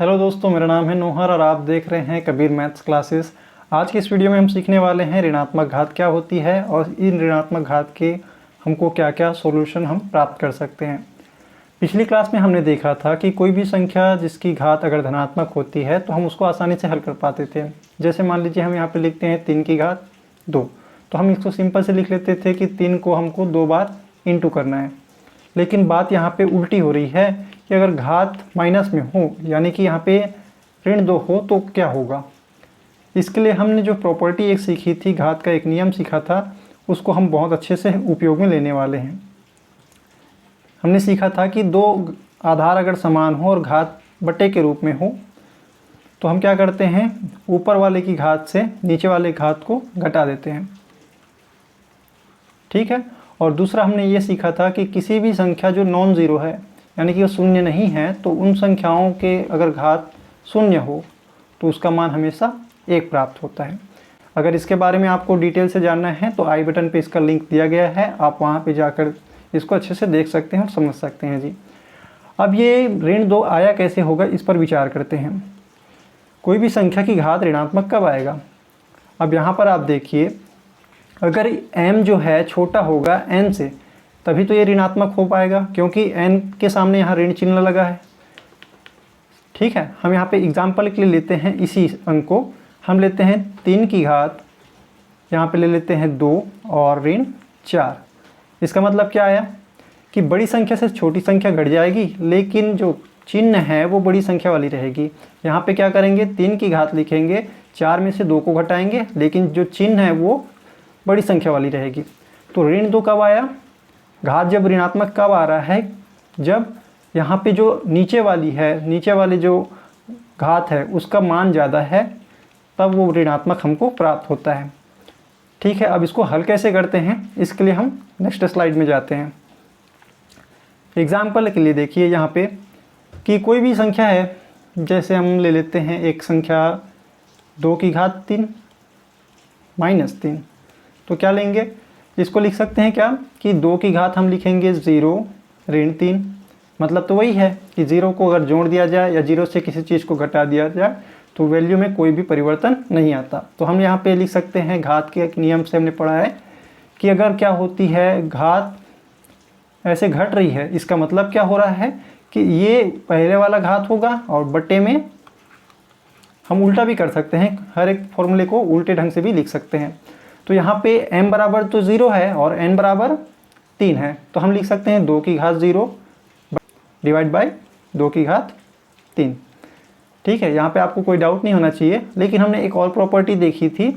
Hello दोस्तों, मेरा नाम है नोहर और आप देख रहे हैं कबीर मैथ्स क्लासेस। आज की इस वीडियो में हम सीखने वाले हैं ऋणात्मक घात क्या होती है और इन ऋणात्मक घात के हमको क्या क्या सॉल्यूशन हम प्राप्त कर सकते हैं। पिछली क्लास में हमने देखा था कि कोई भी संख्या जिसकी घात अगर धनात्मक होती है तो हम उसको आसानी से हल कर पाते थे। जैसे मान लीजिए हम यहाँ पर लिखते हैं 3 की घात 2, तो हम इसको सिंपल से लिख लेते थे कि 3 को हमको 2 बार इंटू करना है। लेकिन बात यहाँ पे उल्टी हो रही है कि अगर घात माइनस में हो, यानी कि यहाँ पे ऋण 2 हो तो क्या होगा। इसके लिए हमने जो प्रॉपर्टी एक सीखी थी, घात का एक नियम सीखा था, उसको हम बहुत अच्छे से उपयोग में लेने वाले हैं। हमने सीखा था कि दो आधार अगर समान हो और घात बटे के रूप में हो तो हम क्या करते हैं, ऊपर वाले की घात से नीचे वाले घात को घटा देते हैं। ठीक है। और दूसरा हमने ये सीखा था कि किसी भी संख्या जो नॉन ज़ीरो है, यानी कि वो शून्य नहीं है, तो उन संख्याओं के अगर घात शून्य हो तो उसका मान हमेशा 1 प्राप्त होता है। अगर इसके बारे में आपको डिटेल से जानना है तो आई बटन पे इसका लिंक दिया गया है, आप वहाँ पे जाकर इसको अच्छे से देख सकते हैं और समझ सकते हैं जी। अब ये ऋण 2 आया कैसे होगा, इस पर विचार करते हैं। कोई भी संख्या की घात ऋणात्मक कब आएगा। अब यहाँ पर आप देखिए, अगर m जो है छोटा होगा n से, तभी तो ये ऋणात्मक हो पाएगा, क्योंकि n के सामने यहाँ ऋण चिन्ह लगा है। ठीक है। हम यहाँ पे एग्जाम्पल के लिए लेते हैं इसी अंक को, हम लेते हैं 3 की घात, यहाँ पे ले लेते हैं 2 और ऋण 4। इसका मतलब क्या आया कि बड़ी संख्या से छोटी संख्या घट जाएगी, लेकिन जो चिन्ह है वो बड़ी संख्या वाली रहेगी। यहाँ पे क्या करेंगे, 3 की घात लिखेंगे, 4 में से 2 को घटाएंगे, लेकिन जो चिन्ह है वो बड़ी संख्या वाली रहेगी। तो ऋण 2 कब आया, घात जब ऋणात्मक कब आ रहा है, जब यहाँ पे जो नीचे वाली है, नीचे वाली जो घात है उसका मान ज़्यादा है, तब वो ऋणात्मक हमको प्राप्त होता है। ठीक है। अब इसको हल कैसे करते हैं, इसके लिए हम नेक्स्ट स्लाइड में जाते हैं। एग्जाम्पल के लिए देखिए यहाँ पे कि कोई भी संख्या है, जैसे हम ले लेते हैं एक संख्या 2 की घात 3 माइनस 3। तो क्या लेंगे, इसको लिख सकते हैं क्या कि 2 की घात हम लिखेंगे 0 ऋण 3। मतलब तो वही है कि 0 को अगर जोड़ दिया जाए या 0 से किसी चीज़ को घटा दिया जाए तो वैल्यू में कोई भी परिवर्तन नहीं आता। तो हम यहाँ पे लिख सकते हैं, घात के एक नियम से हमने पढ़ा है कि अगर क्या होती है, घात ऐसे घट रही है, इसका मतलब क्या हो रहा है कि ये पहले वाला घात होगा, और बट्टे में हम उल्टा भी कर सकते हैं, हर एक फॉर्मूले को उल्टे ढंग से भी लिख सकते हैं। तो यहाँ पे m बराबर तो 0 है और n बराबर 3 है, तो हम लिख सकते हैं 2 की घात 0 डिवाइड बाई 2 की घात 3। ठीक है। यहाँ पे आपको कोई डाउट नहीं होना चाहिए। लेकिन हमने एक और प्रॉपर्टी देखी थी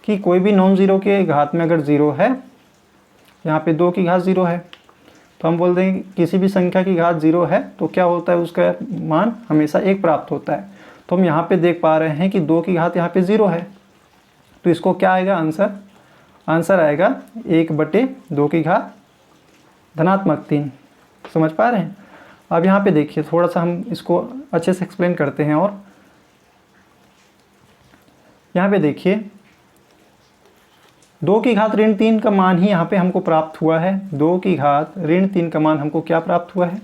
कि कोई भी नॉन ज़ीरो के घात में अगर 0 है, यहाँ पे 2 की घात 0 है, तो हम बोल देंगे किसी भी संख्या की घात 0 है तो क्या होता है, उसका मान हमेशा 1 प्राप्त होता है। तो हम यहाँ पे देख पा रहे हैं कि 2 की घात यहाँ पे 0 है, तो इसको क्या आएगा आंसर आएगा 1/2 की घात धनात्मक 3। समझ पा रहे हैं। अब यहाँ पे देखिए, थोड़ा सा हम इसको अच्छे से एक्सप्लेन करते हैं। और यहाँ पे देखिए 2 की घात ऋण 3 का मान ही यहाँ पे हमको प्राप्त हुआ है। 2 की घात ऋण 3 का मान हमको क्या प्राप्त हुआ है,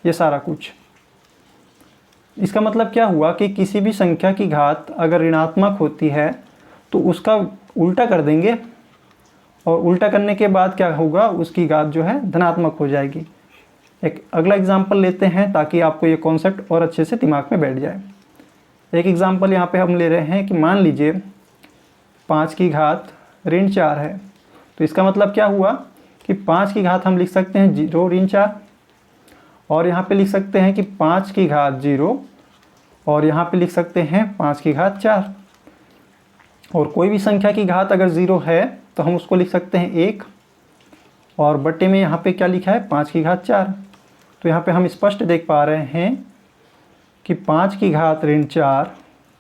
ये सारा कुछ। इसका मतलब क्या हुआ कि किसी भी संख्या की घात अगर ऋणात्मक होती है तो उसका उल्टा कर देंगे, और उल्टा करने के बाद क्या होगा, उसकी घात जो है धनात्मक हो जाएगी। एक अगला एग्जाम्पल लेते हैं ताकि आपको ये कॉन्सेप्ट और अच्छे से दिमाग में बैठ जाए। एक एग्जाम्पल यहाँ पे हम ले रहे हैं कि मान लीजिए 5 की घात ऋण 4 है। तो इसका मतलब क्या हुआ कि 5 की घात हम लिख सकते हैं 0 ऋण 4, और यहाँ पे लिख सकते हैं कि 5 की घात 0, और यहाँ पे लिख सकते हैं 5 की घात 4। और कोई भी संख्या की घात अगर 0 है तो हम उसको लिख सकते हैं 1, और बट्टे में यहाँ पे क्या लिखा है 5 की घात 4। तो यहाँ पे हम स्पष्ट देख पा रहे हैं कि 5 की घात ऋण 4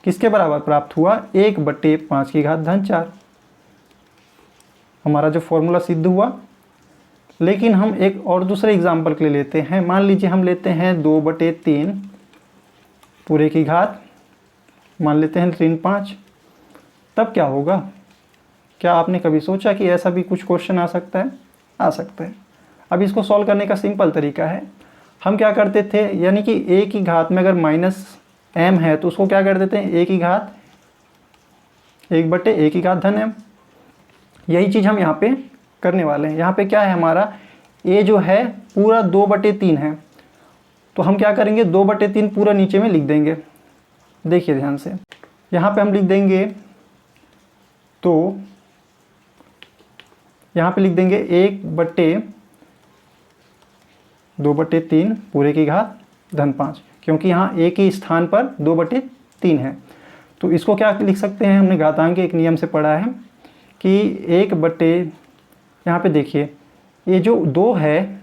किसके बराबर प्राप्त हुआ, 1/5 की घात धन 4। हमारा जो फॉर्मूला सिद्ध हुआ। लेकिन हम एक और दूसरे एग्जाम्पल के लिए लेते हैं। मान लीजिए हम लेते हैं 2/3 पूरे की घात, मान लेते हैं ऋण 5। तब क्या होगा, क्या आपने कभी सोचा कि ऐसा भी कुछ क्वेश्चन आ सकता है? आ सकता है। अब इसको सॉल्व करने का सिंपल तरीका है, हम क्या करते थे, यानी कि a की घात में अगर माइनस m है तो उसको क्या कर देते हैं, a की घात 1/a की घात धन m। यही चीज़ हम यहाँ पे करने वाले हैं। यहाँ पे क्या है हमारा, a जो है पूरा 2/3 है, तो हम क्या करेंगे 2/3 पूरा नीचे में लिख देंगे। देखिए ध्यान से, यहाँ पे हम लिख देंगे, तो यहाँ पे लिख देंगे 1/2/3 पूरे की घात धन 5, क्योंकि यहाँ a के स्थान पर 2/3 है। तो इसको क्या लिख सकते हैं, हमने घातांक के एक नियम से पढ़ा है कि यहाँ पे देखिए ये जो 2 है,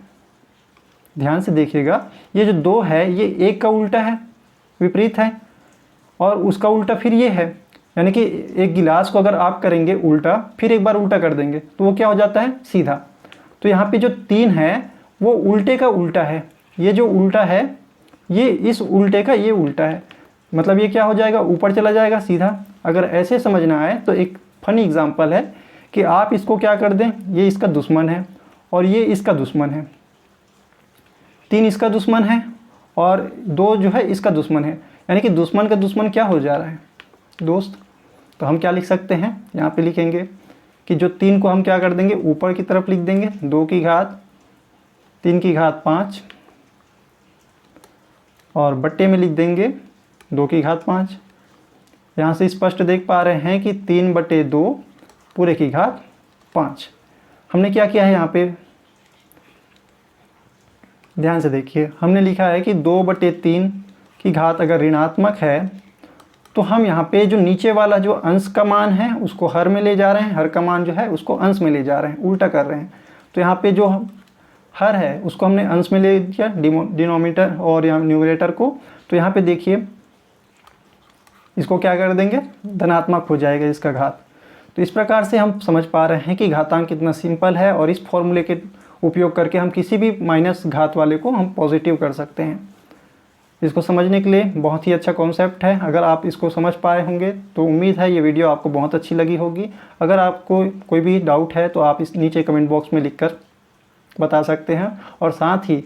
ध्यान से देखिएगा, ये जो 2 है ये 1 का उल्टा है, विपरीत है, और उसका उल्टा फिर ये है। यानी कि एक गिलास को अगर आप करेंगे उल्टा, फिर एक बार उल्टा कर देंगे तो वो क्या हो जाता है, सीधा। तो यहाँ पे जो 3 है वो उल्टे का उल्टा है, ये जो उल्टा है ये इस उल्टे का ये उल्टा है, मतलब ये क्या हो जाएगा, ऊपर चला जाएगा सीधा। अगर ऐसे समझना आए तो एक फनी एग्जांपल है कि आप इसको क्या कर दें, ये इसका दुश्मन है और ये इसका दुश्मन है, 3 इसका दुश्मन है और 2 जो है इसका दुश्मन है, यानी कि दुश्मन का दुश्मन क्या हो जा रहा है, दोस्त। तो हम क्या लिख सकते हैं, यहाँ पे लिखेंगे कि जो 3 को हम क्या कर देंगे, ऊपर की तरफ लिख देंगे 2 की घात 3 की घात 5, और बट्टे में लिख देंगे 2 की घात 5। यहाँ से स्पष्ट देख पा रहे हैं कि 3/2 पूरे की घात 5। हमने क्या किया है यहाँ पे, ध्यान से देखिए, हमने लिखा है कि 2/3 की घात अगर ऋणात्मक है तो हम यहाँ पे जो नीचे वाला जो अंश का मान है उसको हर में ले जा रहे हैं, हर का मान जो है उसको अंश में ले जा रहे हैं, उल्टा कर रहे हैं। तो यहाँ पे जो हर है उसको हमने अंश में ले दिया, डिनोमिनेटर और यहाँ न्यूमरेटर को। तो यहाँ पे देखिए इसको क्या कर देंगे, धनात्मक हो जाएगा इसका घात। तो इस प्रकार से हम समझ पा रहे हैं कि घातांक कितना सिंपल है, और इस फॉर्मूले के उपयोग करके हम किसी भी माइनस घात वाले को हम पॉजिटिव कर सकते हैं। इसको समझने के लिए बहुत ही अच्छा कॉन्सेप्ट है। अगर आप इसको समझ पाए होंगे तो उम्मीद है ये वीडियो आपको बहुत अच्छी लगी होगी। अगर आपको कोई भी डाउट है तो आप इस नीचे कमेंट बॉक्स में लिखकर बता सकते हैं, और साथ ही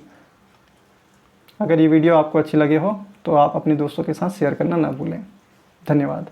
अगर ये वीडियो आपको अच्छी लगे हो तो आप अपने दोस्तों के साथ शेयर करना ना भूलें। धन्यवाद।